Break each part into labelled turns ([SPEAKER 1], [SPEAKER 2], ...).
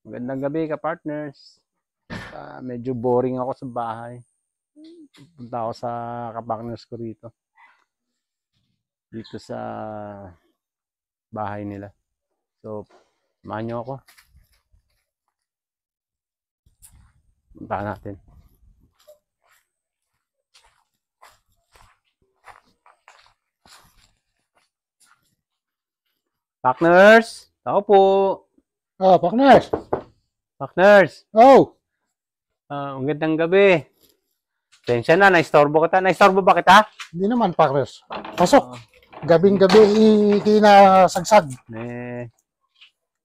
[SPEAKER 1] Magandang gabi ka partners. Medyo boring ako sa bahay. Punta ako sa kapartners ko rito. Dito sa bahay nila. So, samahan nyo ako. Puntahan natin. Partners! Ako po!
[SPEAKER 2] Oh, partners!
[SPEAKER 1] Partners!
[SPEAKER 2] Oh!
[SPEAKER 1] Magandang gabi. Tensya na, naistorbo kita. Naistorbo ba kita?
[SPEAKER 2] Hindi naman, partners. Pasok. Gabing-gabi, kinasagsag.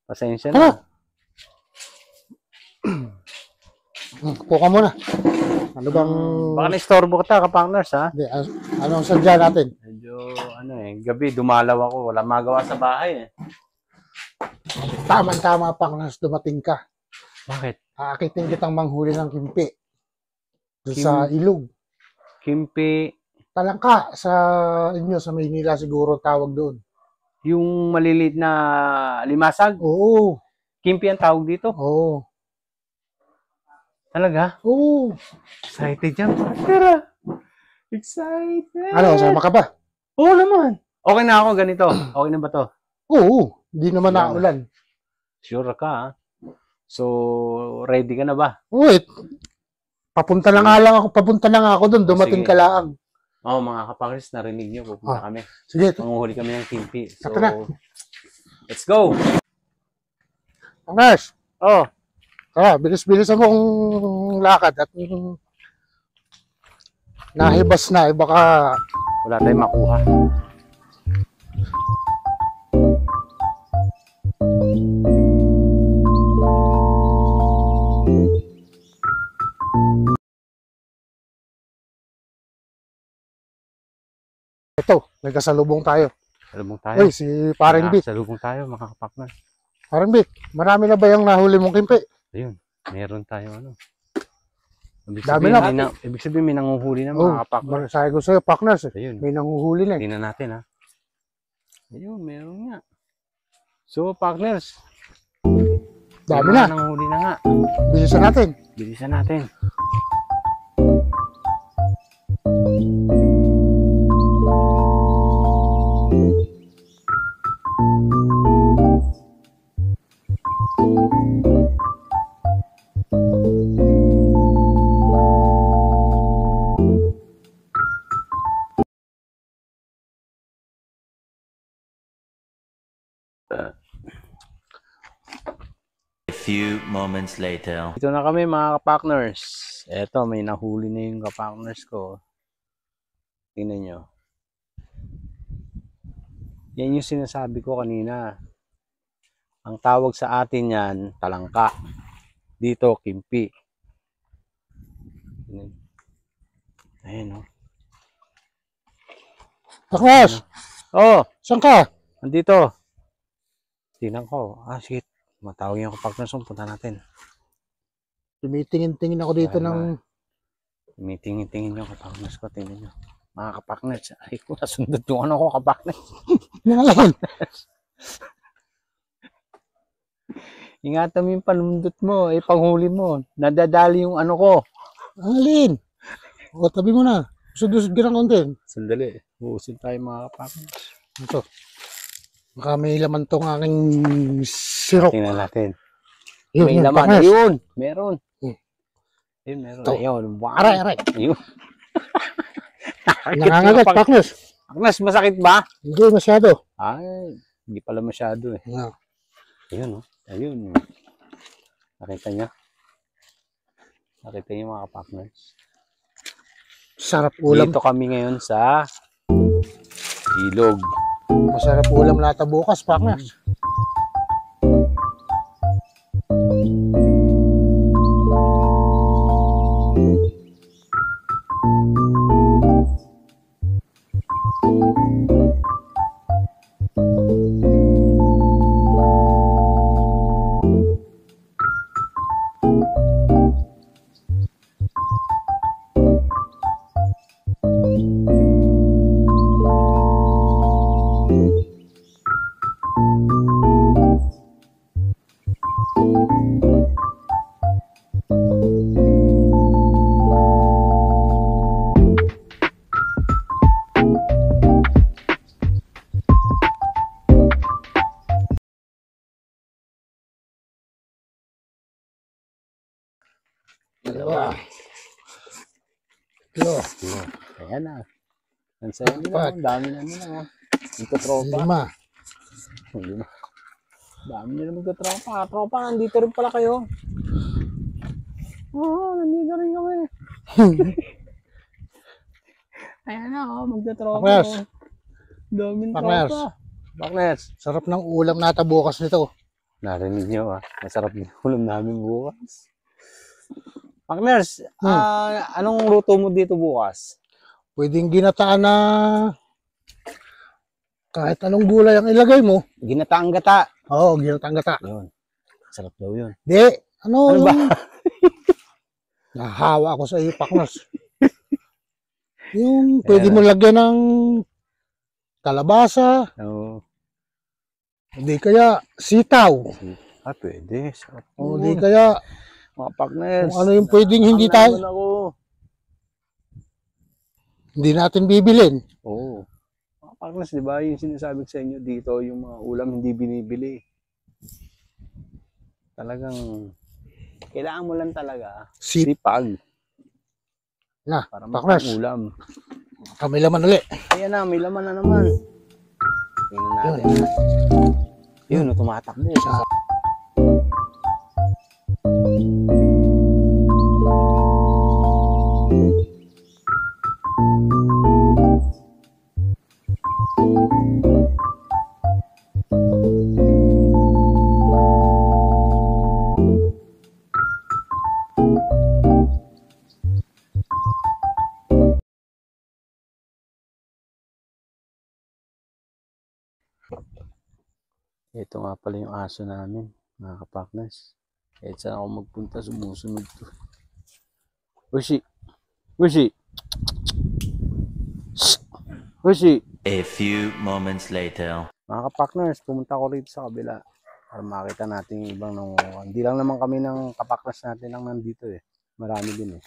[SPEAKER 1] Pasensya na.
[SPEAKER 2] Upo ka muna. Ano bang...
[SPEAKER 1] Baka naistorbo kita, ka-partners, ha?
[SPEAKER 2] Hindi, anong sadya natin?
[SPEAKER 1] Medyo, gabi, dumalaw ako. Wala magawa sa bahay, eh.
[SPEAKER 2] Tama-tama, partners, dumating ka.
[SPEAKER 1] Bakit?
[SPEAKER 2] Aakitin kitang manghuli ng kimpi. Doon sa ilog.
[SPEAKER 1] Kimpi.
[SPEAKER 2] Talangka sa inyo, sa Maynila siguro tawag doon.
[SPEAKER 1] Yung maliliit na limasag?
[SPEAKER 2] Oo.
[SPEAKER 1] Kimpi ang tawag dito?
[SPEAKER 2] Oo.
[SPEAKER 1] Talaga?
[SPEAKER 2] Oo.
[SPEAKER 1] Excited yan, partner. Excited.
[SPEAKER 2] Ano, sama ka ba?
[SPEAKER 1] Oo naman. Okay na ako ganito. Okay na ba to?
[SPEAKER 2] Oo. Hindi naman naulan.
[SPEAKER 1] Sure ka, ha? So, ready ka na ba?
[SPEAKER 2] Wait. Papunta na nga ako doon. Dumating ka lang.
[SPEAKER 1] Mga kapakris, narinig nyo. Pupunta kami.
[SPEAKER 2] Sige.
[SPEAKER 1] Manguhuli kami ng kimpi. So, let's go.
[SPEAKER 2] Partners.
[SPEAKER 1] Oh.
[SPEAKER 2] Bilis-bilis akong lakad at nahibas na, baka
[SPEAKER 1] wala tayong makuha.
[SPEAKER 2] ito, may kasalubong tayo.
[SPEAKER 1] Salubong tayo.
[SPEAKER 2] Uy, si Paring Vic.
[SPEAKER 1] Salubong tayo, mga kapaknan.
[SPEAKER 2] Paring Vic, marami na ba yung nahuli mong kimpi?
[SPEAKER 1] Ayun, meron tayo
[SPEAKER 2] Dami na.
[SPEAKER 1] Ibig sabihin may nanguhuli na mga kapaknan.
[SPEAKER 2] Sabi ko sa'yo, partners,
[SPEAKER 1] Ayun.
[SPEAKER 2] may nanguhuli na.
[SPEAKER 1] Tingnan natin, ha. Ayun, meron nga. So, partners.
[SPEAKER 2] Dami na.
[SPEAKER 1] Nanguhuli na nga.
[SPEAKER 2] Bilisan natin.
[SPEAKER 1] Bilisan natin.
[SPEAKER 3] A few moments later.
[SPEAKER 1] Ito na kami mga kapakners. Eto, may nahuli na yung kapakners ko. Tingnan nyo. Yan yung sinasabi ko kanina. Ang tawag sa atin yan, talangka. Dito, kimpi. Ayan, oh.
[SPEAKER 2] Partners,
[SPEAKER 1] Oh,
[SPEAKER 2] saan ka?
[SPEAKER 1] andito. Tingnan ko. Shit. Matawag yung kapakners. Punta natin.
[SPEAKER 2] Tumitingin-tingin ako dito ng...
[SPEAKER 1] Tumitingin-tingin yung kapakners ko. Tingnan nyo. Mga kapakners. Ay ko, nasundot yung ano ko kapakners.
[SPEAKER 2] Nangalan.
[SPEAKER 1] Ingatan mo yung panundot mo. Panghuli mo. Nadadali yung ano ko.
[SPEAKER 2] Alin? O, tabi mo na. Usod-usod ka ng konti.
[SPEAKER 1] Sandali. Uusod tayo mga kapakners.
[SPEAKER 2] Ito. Baka may laman tong aking sirok.
[SPEAKER 1] Tingnan natin.
[SPEAKER 2] Yun,
[SPEAKER 1] May
[SPEAKER 2] yun,
[SPEAKER 1] laman.
[SPEAKER 2] partners.
[SPEAKER 1] Ayun. Meron.
[SPEAKER 2] Hmm.
[SPEAKER 1] Ayun, meron.
[SPEAKER 2] Ito.
[SPEAKER 1] Ayun. Wow.
[SPEAKER 2] Aray.
[SPEAKER 1] Ayun.
[SPEAKER 2] Nangangagat, partners.
[SPEAKER 1] Kapakners, masakit ba?
[SPEAKER 2] Hindi masyado.
[SPEAKER 1] Ay, hindi pala masyado eh.
[SPEAKER 2] No.
[SPEAKER 1] Ayun, oh. Ayun. Nakita niyo? Nakita niyo mga kapakners?
[SPEAKER 2] Sarap ulam.
[SPEAKER 1] Dito kami ngayon sa ilog.
[SPEAKER 2] Masarap ulam nata bukas, partners.
[SPEAKER 1] Ayan na. Ang sayo nila. Ang dami na nila. Magkatropa.
[SPEAKER 2] 5.
[SPEAKER 1] Lima. Dami nila magkatropa. Tropa, nandito rin pala kayo. Oo, nandito rin kami. Ayan na, magkatropa.
[SPEAKER 2] Partners.
[SPEAKER 1] Daming
[SPEAKER 2] Partners.
[SPEAKER 1] tropa. Partners.
[SPEAKER 2] Sarap ng ulam nata bukas nito.
[SPEAKER 1] Narinig nyo masarap yung ulam namin bukas. Partners, anong luto mo dito bukas?
[SPEAKER 2] Pwedeng ginataan na kahit anong gulay ang ilagay mo.
[SPEAKER 1] Ginataang gata.
[SPEAKER 2] Oo, ginataang gata.
[SPEAKER 1] Yun. Sarap daw yun.
[SPEAKER 2] Di, ano
[SPEAKER 1] ba?
[SPEAKER 2] Nahawa ako sa iyo, Partners. Yung pwede mo lagyan ng kalabasa.
[SPEAKER 1] Oo.
[SPEAKER 2] Hindi kaya sitaw.
[SPEAKER 1] Pwede. Sarap.
[SPEAKER 2] O di kaya
[SPEAKER 1] Mga partners.
[SPEAKER 2] kung ano yung pwedeng hindi natin bibilin.
[SPEAKER 1] Oo. Mga partners, di ba yung sinasabi ko sa inyo dito, yung mga ulam hindi binibili. Talagang kailangan mo lang talaga sipag.
[SPEAKER 2] Na,
[SPEAKER 1] Para
[SPEAKER 2] partners.
[SPEAKER 1] ulam.
[SPEAKER 2] Kami laman ulit.
[SPEAKER 1] Ayan na, may laman na naman. Tingnan natin. Yun, tumatakbo. Ito nga pala yung aso namin, mga kapaknas. Kahit saan ako magpunta, sumusunod to. Ushi! Ushi! Ushi!
[SPEAKER 3] A few moments later.
[SPEAKER 1] Mga kapakners, pumunta ko rito sa kabila para makita natin yung ibang nangunguha. Hindi lang naman kami ng kapaknas natin lang nandito eh. Marami din eh.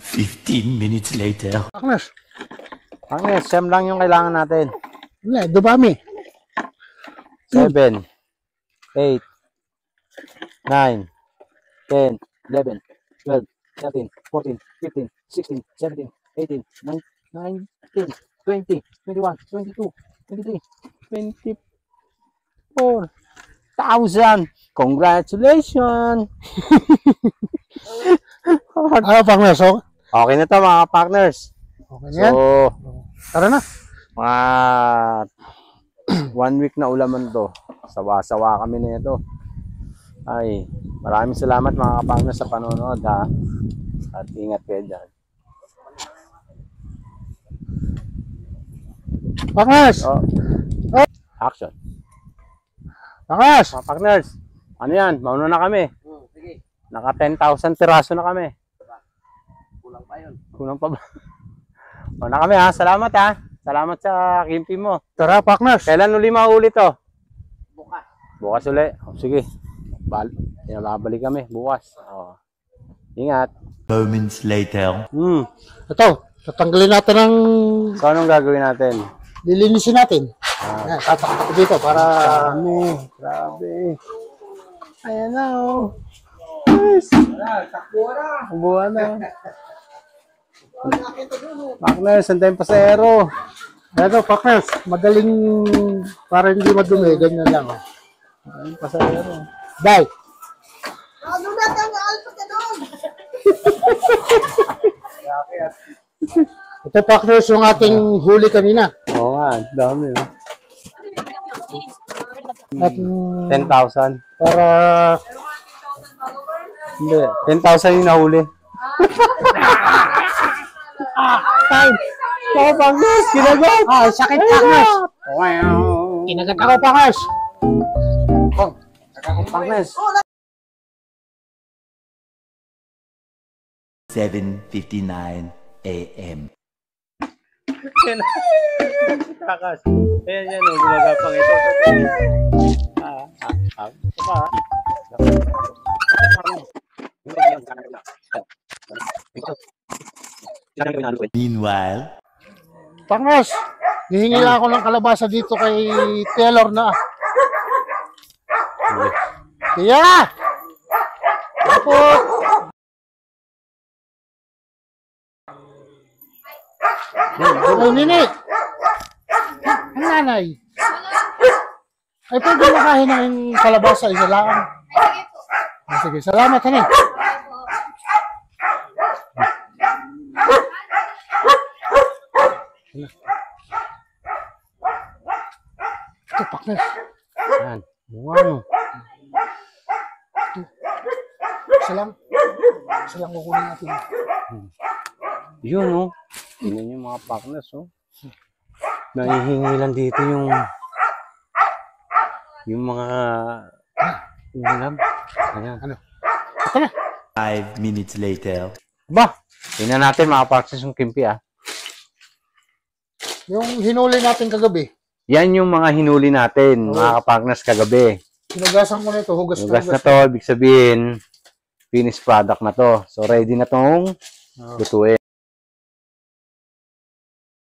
[SPEAKER 3] 15 minutes later.
[SPEAKER 2] Partners.
[SPEAKER 1] Kapaknas, siyam lang yung kailangan natin.
[SPEAKER 2] Wala, dumami.
[SPEAKER 1] 7, 8, 9, 10, 11, 12, 13, 14, 15, 16, 17, 18, 19, 20, 21, 22, 23, 24,000! Congratulations!
[SPEAKER 2] Ano, Partners?
[SPEAKER 1] Okay na to mga partners.
[SPEAKER 2] Okay na yan.
[SPEAKER 1] So,
[SPEAKER 2] Tara na.
[SPEAKER 1] mga 1 week na ulaman to. Sawa-sawa kami na ito. Ay, maraming salamat mga kapangnas sa panonood ha. At ingat kayo dyan.
[SPEAKER 2] Partners.
[SPEAKER 1] Oh. Action.
[SPEAKER 2] Partners.
[SPEAKER 1] Mga partners, ano yan? Mauna na kami.
[SPEAKER 4] Sige.
[SPEAKER 1] Naka 10,000 piraso na kami.
[SPEAKER 4] Kulang pa yun.
[SPEAKER 1] Kulang pa ba? Mauna na kami ha. Salamat ha. Salamat sa kimpi mo.
[SPEAKER 2] Tara, Partners.
[SPEAKER 1] Kailan uli mahuli to?
[SPEAKER 4] Bukas.
[SPEAKER 1] Bukas uli. Oh, sige. Babalik kami bukas. Oh. Ingat.
[SPEAKER 3] Moments later.
[SPEAKER 2] Ito, tatanggalin natin ang
[SPEAKER 1] So, anong gagawin natin?
[SPEAKER 2] lilinisin natin. Ayan, tatakot ko dito para
[SPEAKER 1] Grabe. Ayan na oh. Yes.
[SPEAKER 4] Takbo na.
[SPEAKER 1] Buwan na. Partners, antayin pasero.
[SPEAKER 2] Ito, Partners, madaling para hindi madumi, ganyan lang.
[SPEAKER 1] Antayin pasero.
[SPEAKER 2] Dai.
[SPEAKER 4] Ano na tayo? Alpa ka doon.
[SPEAKER 2] Ito, Partners, yung ating huli kanina.
[SPEAKER 1] Oo nga, dami oh.
[SPEAKER 2] At
[SPEAKER 1] 10,000.
[SPEAKER 2] para
[SPEAKER 1] Hindi, 10,000 yung nahuli. Oh, Partners, kinagat!
[SPEAKER 2] sakit, Partners.
[SPEAKER 1] Wow!
[SPEAKER 2] Kinagat ako, Partners.
[SPEAKER 1] Oh, Partners.
[SPEAKER 3] 7:59 a.m.
[SPEAKER 1] Takas. Ayan yan, gumagapang ito.
[SPEAKER 3] Meanwhile,
[SPEAKER 2] Partners, hihingi lang ako ng kalabasa dito kay Taylor na. Tiya! Apo! Ay, nini! Ang nanay. Ay, pwede makahin ng kalabasa, isa lang. Sige, salamat, hanay. Ito, partner.
[SPEAKER 1] Yan. Wow.
[SPEAKER 2] Isa lang. Isa lang kukunin natin.
[SPEAKER 1] Yun, oh. Tingnan yung mga partners, oh. Nahihingi lang dito yung mga ulam. Ayan.
[SPEAKER 2] Ano?
[SPEAKER 3] 5 minutes later.
[SPEAKER 1] Ba, tingnan natin mga partners yung kimpi, ah.
[SPEAKER 2] Yung hinuli natin kagabi,
[SPEAKER 1] Yan yung mga hinuli natin, mga partners kagabi.
[SPEAKER 2] hinugasan ko na ito, hugas
[SPEAKER 1] Hugas na to, ibig sabihin, finished product na to. So, ready na tong lutuin.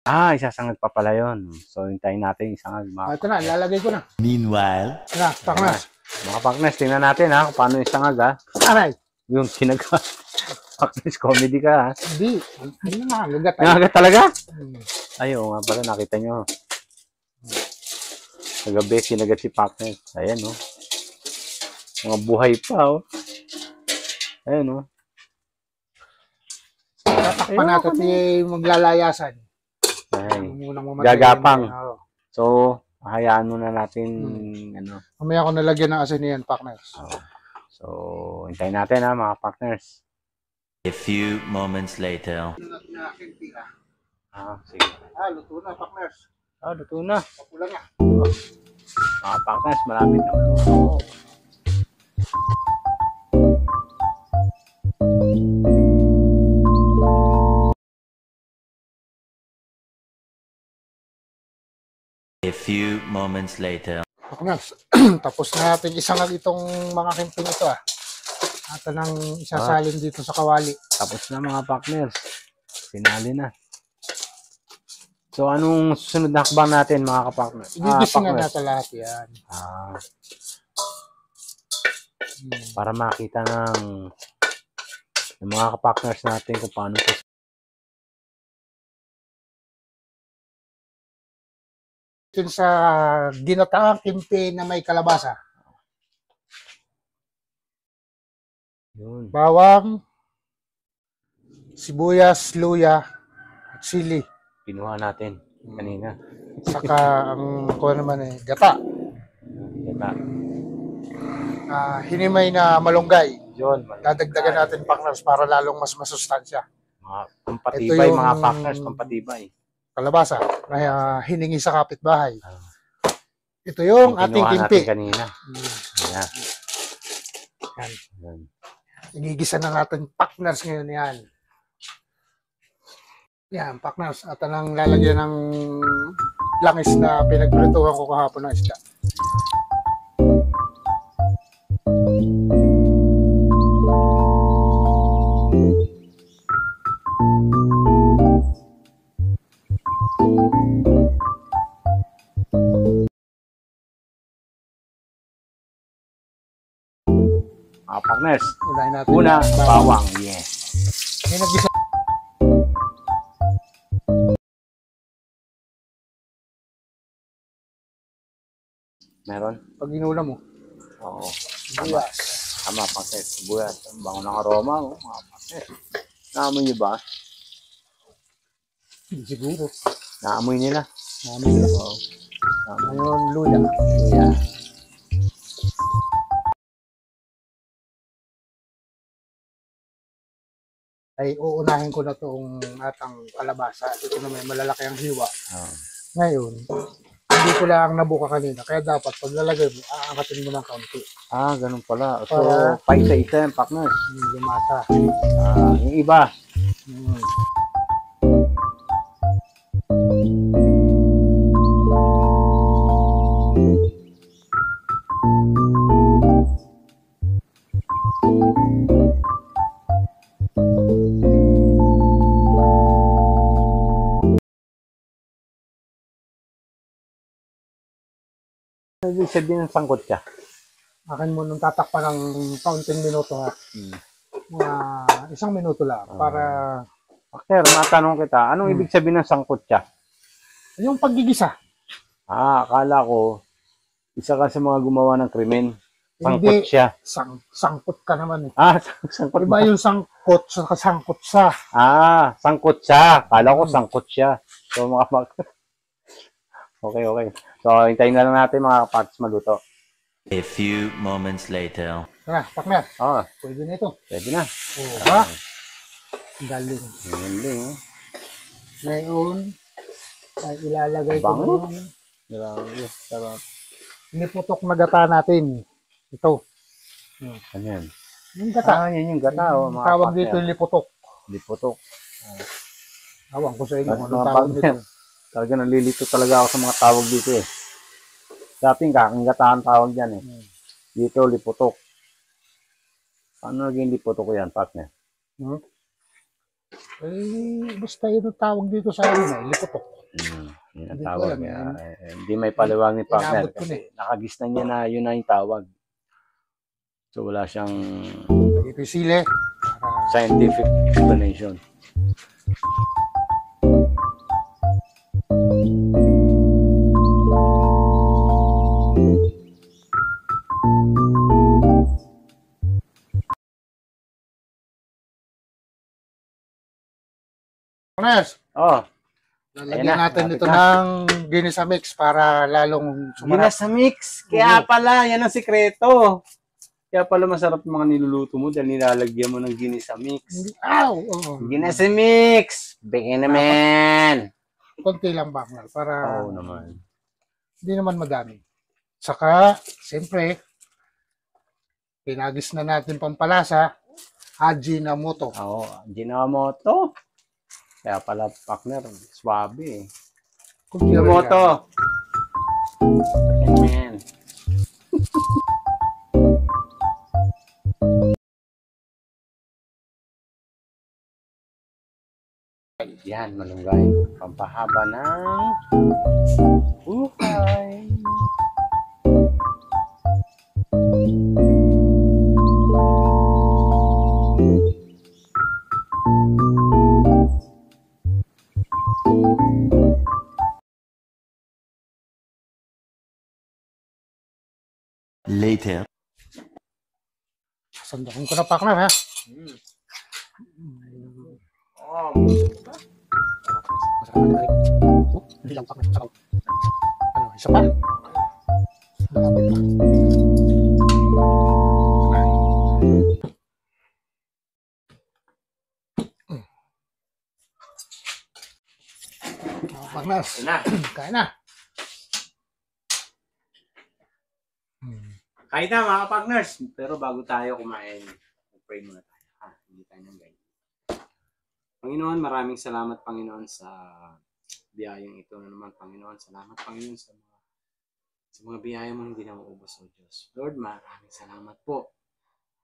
[SPEAKER 1] Ah, isasangag pa pala yun. So, hintayin natin isangag.
[SPEAKER 2] Ito na, lalagay ko na.
[SPEAKER 3] Meanwhile,
[SPEAKER 2] Ito na, partner.
[SPEAKER 1] Mga partners, tingnan natin ha, kung paano isangag ha.
[SPEAKER 2] Aray,
[SPEAKER 1] Yung sinaga. Partners, comedy ka ha.
[SPEAKER 2] hindi. Ano na, gagat.
[SPEAKER 1] Nangagat talaga?
[SPEAKER 2] Hmm.
[SPEAKER 1] Ay, oo nga pala, nakita nyo. Kagabi, sinagat si partners. Ayan, oh. Mga buhay pa, oh. Ayan, oh.
[SPEAKER 2] Tatakpan natin yung maglalayasan.
[SPEAKER 1] Ay,
[SPEAKER 2] Munang mamatay.
[SPEAKER 1] gagapang.
[SPEAKER 2] Oo.
[SPEAKER 1] So, hayaan muna natin, ano.
[SPEAKER 2] Mamaya ko nalagyan ng asin yan, partners.
[SPEAKER 1] So, hintayin natin ha, mga partners.
[SPEAKER 3] a few moments later.
[SPEAKER 1] Ah, sige.
[SPEAKER 2] Luto na, partners.
[SPEAKER 1] Ah, luto na.
[SPEAKER 2] Pakulang na.
[SPEAKER 1] Mga partners, malapit na maluto.
[SPEAKER 3] A few moments later.
[SPEAKER 2] Partners, tapos na natin isangag itong mga camping ito At nang isasalin dito sa kawali.
[SPEAKER 1] Tapos na mga partners. Sinali na. So, anong susunod na hakbang natin mga kapartners?
[SPEAKER 2] Gigising na
[SPEAKER 1] partners.
[SPEAKER 2] natin lahat yan.
[SPEAKER 1] Para makita ng mga kapartners natin kung paano po.
[SPEAKER 2] Yun sa ginataang kimpi na may kalabasa.
[SPEAKER 1] Yun.
[SPEAKER 2] Bawang, sibuyas, luya, at sili.
[SPEAKER 1] Pinuha natin kanina.
[SPEAKER 2] Saka ang kuha naman gata.
[SPEAKER 1] Gata.
[SPEAKER 2] Hinimay na malunggay.
[SPEAKER 1] Yun.
[SPEAKER 2] Dadagdagan natin partners para lalong mas masustansya.
[SPEAKER 1] Mga pampatibay,
[SPEAKER 2] Ito yung
[SPEAKER 1] mga partners, pampatibay.
[SPEAKER 2] Kalabasa na hiningi sa kapitbahay. Ito yung ating
[SPEAKER 1] Pinuha
[SPEAKER 2] kimpi.
[SPEAKER 1] natin kanina. Ayan.
[SPEAKER 2] Yan.
[SPEAKER 1] Yan.
[SPEAKER 2] Igigisa na natin partners ngayon yan. Yan, partners. At anong lalagyan ng langis na pinagprituhan ko kahapon ng isda.
[SPEAKER 1] Mga partners.
[SPEAKER 2] Unahin natin.
[SPEAKER 1] Una,
[SPEAKER 2] yung
[SPEAKER 1] bawang. Yes.
[SPEAKER 2] May naggisa.
[SPEAKER 1] Meron?
[SPEAKER 2] Pag inula mo.
[SPEAKER 1] Oo.
[SPEAKER 2] Sibuyas.
[SPEAKER 1] Tama, partners. Sibuyas. Ang bango ng aroma, oh. Mga partners. Naamoy niyo ba?
[SPEAKER 2] Siguro.
[SPEAKER 1] Naamoy nila.
[SPEAKER 2] Namin na.
[SPEAKER 1] Oo.
[SPEAKER 2] Ngayon, luya.
[SPEAKER 1] Yeah.
[SPEAKER 2] Ay uunahin ko na itong atang kalabasa. Ito na may malalaki ang hiwa.
[SPEAKER 1] Oh.
[SPEAKER 2] Ngayon, hindi ko lang nabuka kanina. Kaya dapat pag lalagay mo, aangkatin mo ng kaunti.
[SPEAKER 1] Ah, ganun pala. So,
[SPEAKER 2] Para-
[SPEAKER 1] paisa-isa yung partners.
[SPEAKER 2] Lumasa.
[SPEAKER 1] Yung iba,
[SPEAKER 2] Hmm.
[SPEAKER 1] ibig sabihin ng sangkot ka.
[SPEAKER 2] Akin mo nung tatakpan ng kaunting minuto
[SPEAKER 1] Hmm.
[SPEAKER 2] Mga 1 minuto lang para
[SPEAKER 1] Sir, matanong kita, anong ibig sabihin ng sangkutsa?
[SPEAKER 2] Yung paggigisa.
[SPEAKER 1] Akala ko, isa ka sa mga gumawa ng krimen.
[SPEAKER 2] Hindi.
[SPEAKER 1] Sangkutsa.
[SPEAKER 2] Sangkot ka naman eh.
[SPEAKER 1] Sangkut
[SPEAKER 2] Iba yung sangkot sa sangkutsa.
[SPEAKER 1] sangkutsa. Kala ko sangkutsa. So, Okay. So, hintayin na lang natin mga kapats maluto.
[SPEAKER 3] A few moments later.
[SPEAKER 2] Tara, partner.
[SPEAKER 1] Oh,
[SPEAKER 2] Pwede na ito.
[SPEAKER 1] pwede na.
[SPEAKER 2] Oo ba? Galing.
[SPEAKER 1] Galing.
[SPEAKER 2] Ngayon, ay ilalagay ko
[SPEAKER 1] Bango.
[SPEAKER 2] yung
[SPEAKER 1] Grabe. Sarap.
[SPEAKER 2] niputok na gata natin. Ito.
[SPEAKER 1] Ano yan?
[SPEAKER 2] Yung gata.
[SPEAKER 1] Yan yung gata. Mga
[SPEAKER 2] Tawag
[SPEAKER 1] partner.
[SPEAKER 2] dito yung liputok.
[SPEAKER 1] Liputok.
[SPEAKER 2] Awan ko sa inyo
[SPEAKER 1] Mas
[SPEAKER 2] kung
[SPEAKER 1] mga
[SPEAKER 2] anong tawag
[SPEAKER 1] partner.
[SPEAKER 2] dito.
[SPEAKER 1] Talaga nalilito talaga ako sa mga tawag dito eh. Dating kakanggataan tawag yan eh. Dito, liputok. Paano naging liputok ko yan, partner?
[SPEAKER 2] Basta yun ang tawag dito sa amin eh, liputok.
[SPEAKER 1] Yun ang
[SPEAKER 2] Hindi ko
[SPEAKER 1] tawag
[SPEAKER 2] alam
[SPEAKER 1] niya.
[SPEAKER 2] yan.
[SPEAKER 1] Hindi may paliwag ni partner
[SPEAKER 2] Inabot ko na
[SPEAKER 1] kasi nakagis na niya na yun na yung tawag. So wala siyang
[SPEAKER 2] Ito yung sili. Para
[SPEAKER 1] scientific explanation.
[SPEAKER 2] Jonas,
[SPEAKER 1] Oh,
[SPEAKER 2] lalagyan
[SPEAKER 1] Ayan na,
[SPEAKER 2] natin
[SPEAKER 1] lapit
[SPEAKER 2] ito
[SPEAKER 1] na.
[SPEAKER 2] ng ginisa mix para lalong sumarap.
[SPEAKER 1] ginasa mix. Kaya pala, yan ang sikreto. Kaya pala masarap yung mga niluluto mo dahil nilalagyan mo ng ginisa mix.
[SPEAKER 2] Ow! Oh.
[SPEAKER 1] Ginasa mix! Bigyan naman!
[SPEAKER 2] Konti lang ba? Para
[SPEAKER 1] Oo naman.
[SPEAKER 2] hindi naman madami. Saka, siyempre, pinagis na natin pampalasa, Ajinomoto.
[SPEAKER 1] Oo, Ajinomoto. Kaya pala, partner, swabe eh. Ajinomoto. Amen. Yan, malunggay. Pampahaba ng buhay.
[SPEAKER 3] Later.
[SPEAKER 2] Sandakin ko na partner ha.
[SPEAKER 1] Oh,
[SPEAKER 2] Hindi lang partner. Ano, isa pa? Malapit na. Partner, kain na.
[SPEAKER 1] Kahit na mga partners. Pero bago tayo kumain, pray muna tayo. Hindi tayo ng ganyan. Panginoon, maraming salamat Panginoon sa biyayang ito na naman Panginoon. Salamat Panginoon sa mga biyaya mo hindi na maubos o Diyos. Lord, maraming salamat po.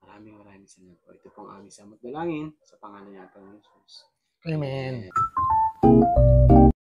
[SPEAKER 1] Maraming salamat po. Ito pong aming salamat dalangin sa pangalan niya Panginoon Jesus.
[SPEAKER 2] Amen.